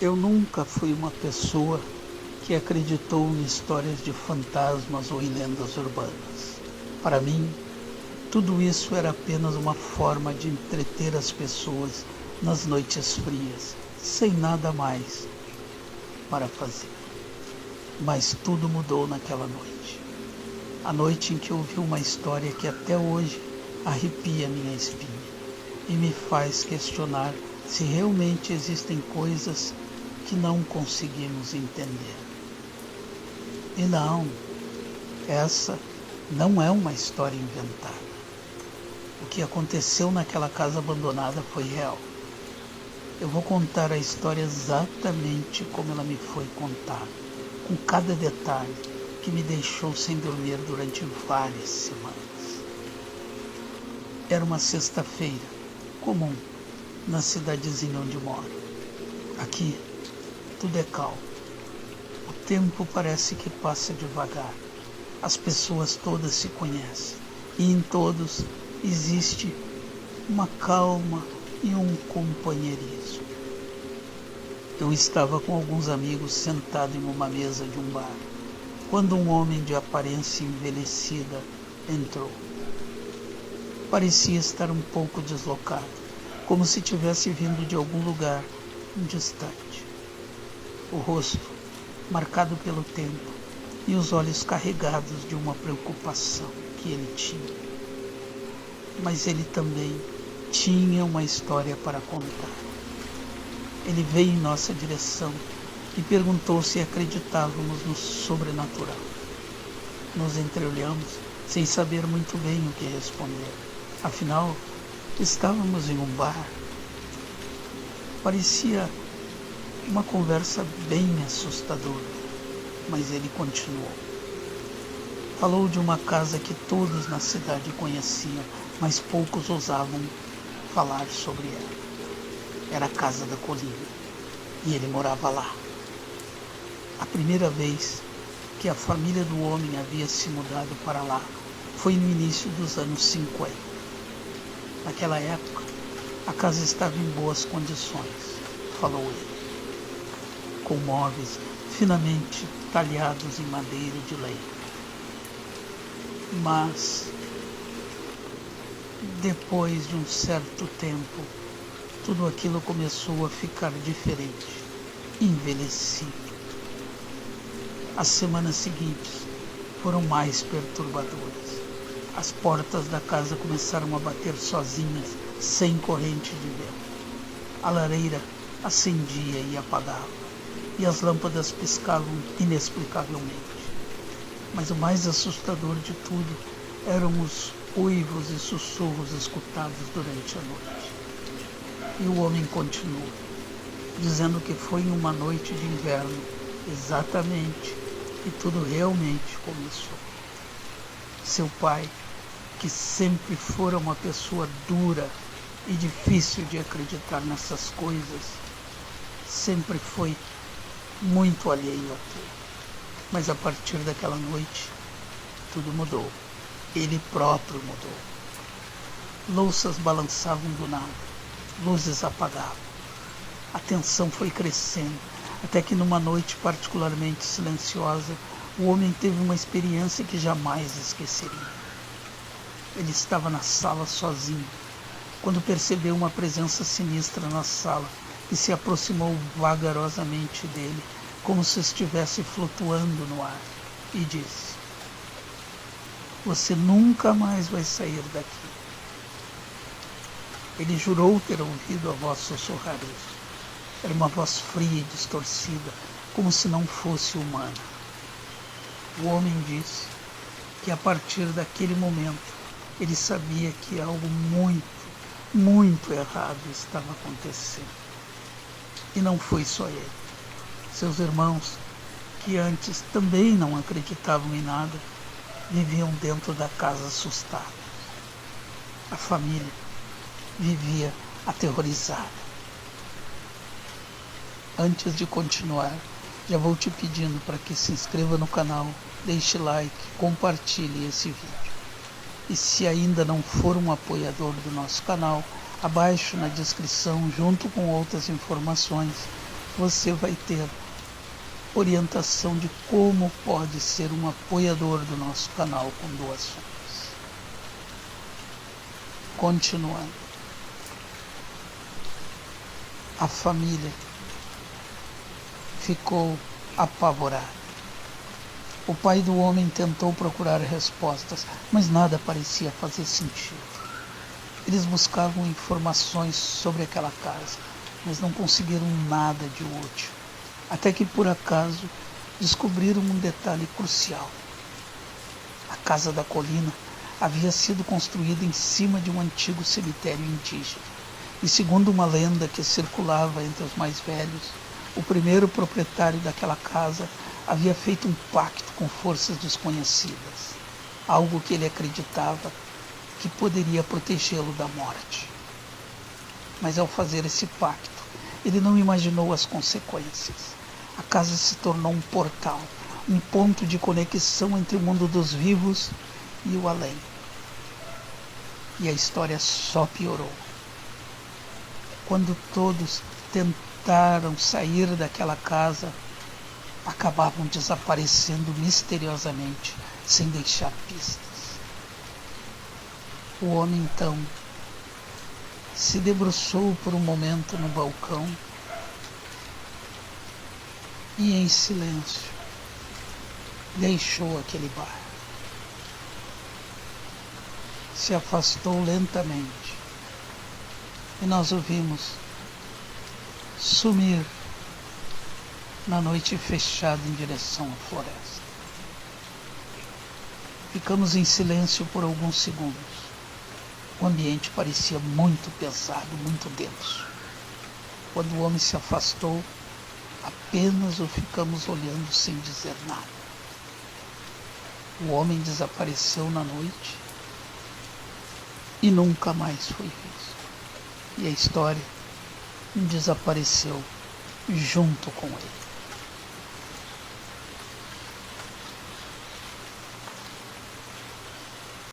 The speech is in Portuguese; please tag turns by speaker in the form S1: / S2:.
S1: Eu nunca fui uma pessoa que acreditou em histórias de fantasmas ou em lendas urbanas. Para mim, tudo isso era apenas uma forma de entreter as pessoas nas noites frias, sem nada mais para fazer. Mas tudo mudou naquela noite. A noite em que ouvi uma história que até hoje arrepia minha espinha e me faz questionar se realmente existem coisas que não conseguimos entender. E não, essa não é uma história inventada. O que aconteceu naquela casa abandonada foi real. Eu vou contar a história exatamente como ela me foi contada, com cada detalhe que me deixou sem dormir durante várias semanas. Era uma sexta-feira, comum, na cidadezinha onde moro. Aqui, tudo é calmo. O tempo parece que passa devagar. As pessoas todas se conhecem e em todos existe uma calma e um companheirismo. Eu estava com alguns amigos sentado em uma mesa de um bar, quando um homem de aparência envelhecida entrou. Parecia estar um pouco deslocado, como se tivesse vindo de algum lugar distante. O rosto marcado pelo tempo e os olhos carregados de uma preocupação que ele tinha. Mas ele também tinha uma história para contar. Ele veio em nossa direção e perguntou se acreditávamos no sobrenatural. Nos entreolhamos sem saber muito bem o que responder. Afinal, estávamos em um bar. Parecia uma conversa bem assustadora, mas ele continuou. Falou de uma casa que todos na cidade conheciam, mas poucos ousavam falar sobre ela. Era a Casa da Colina, e ele morava lá. A primeira vez que a família do homem havia se mudado para lá foi no início dos anos 50. Naquela época, a casa estava em boas condições, falou ele, com móveis finamente talhados em madeira de lei. Mas, depois de um certo tempo, tudo aquilo começou a ficar diferente, envelhecido. As semanas seguintes foram mais perturbadoras. As portas da casa começaram a bater sozinhas, sem corrente de vento. A lareira acendia e apagava, e as lâmpadas piscavam inexplicavelmente. Mas o mais assustador de tudo eram os uivos e sussurros escutados durante a noite. E o homem continuou, dizendo que foi em uma noite de inverno, exatamente, que tudo realmente começou. Seu pai, que sempre fora uma pessoa dura e difícil de acreditar nessas coisas, sempre foi muito alheio a tudo. Mas a partir daquela noite, tudo mudou. Ele próprio mudou. Louças balançavam do nada, luzes apagavam. A tensão foi crescendo, até que numa noite particularmente silenciosa, o homem teve uma experiência que jamais esqueceria. Ele estava na sala sozinho, quando percebeu uma presença sinistra na sala que se aproximou vagarosamente dele, como se estivesse flutuando no ar, e disse: "Você nunca mais vai sair daqui." Ele jurou ter ouvido a voz sussurrar isso. Era uma voz fria e distorcida, como se não fosse humana. O homem disse que a partir daquele momento ele sabia que algo muito errado estava acontecendo. E não foi só ele. Seus irmãos, que antes também não acreditavam em nada, viviam dentro da casa assustados. A família vivia aterrorizada. Antes de continuar, já vou te pedindo para que se inscreva no canal, deixe like, compartilhe esse vídeo. E se ainda não for um apoiador do nosso canal, abaixo na descrição, junto com outras informações, você vai ter orientação de como pode ser um apoiador do nosso canal com doações. Continuando. A família ficou apavorada. O pai do homem tentou procurar respostas, mas nada parecia fazer sentido. Eles buscavam informações sobre aquela casa, mas não conseguiram nada de útil. Até que, por acaso, descobriram um detalhe crucial. A casa da colina havia sido construída em cima de um antigo cemitério indígena. E segundo uma lenda que circulava entre os mais velhos, o primeiro proprietário daquela casa havia feito um pacto com forças desconhecidas, algo que ele acreditava que poderia protegê-lo da morte. Mas ao fazer esse pacto, ele não imaginou as consequências. A casa se tornou um portal, um ponto de conexão entre o mundo dos vivos e o além. E a história só piorou. Quando todos tentaram sair daquela casa, acabavam desaparecendo misteriosamente, sem deixar pistas. O homem, então, se debruçou por um momento no balcão e, em silêncio, deixou aquele bar. Se afastou lentamente e nós o vimos sumir na noite fechada em direção à floresta. Ficamos em silêncio por alguns segundos. O ambiente parecia muito pesado, muito denso. Quando o homem se afastou, apenas o ficamos olhando sem dizer nada. O homem desapareceu na noite e nunca mais foi visto. E a história desapareceu junto com ele.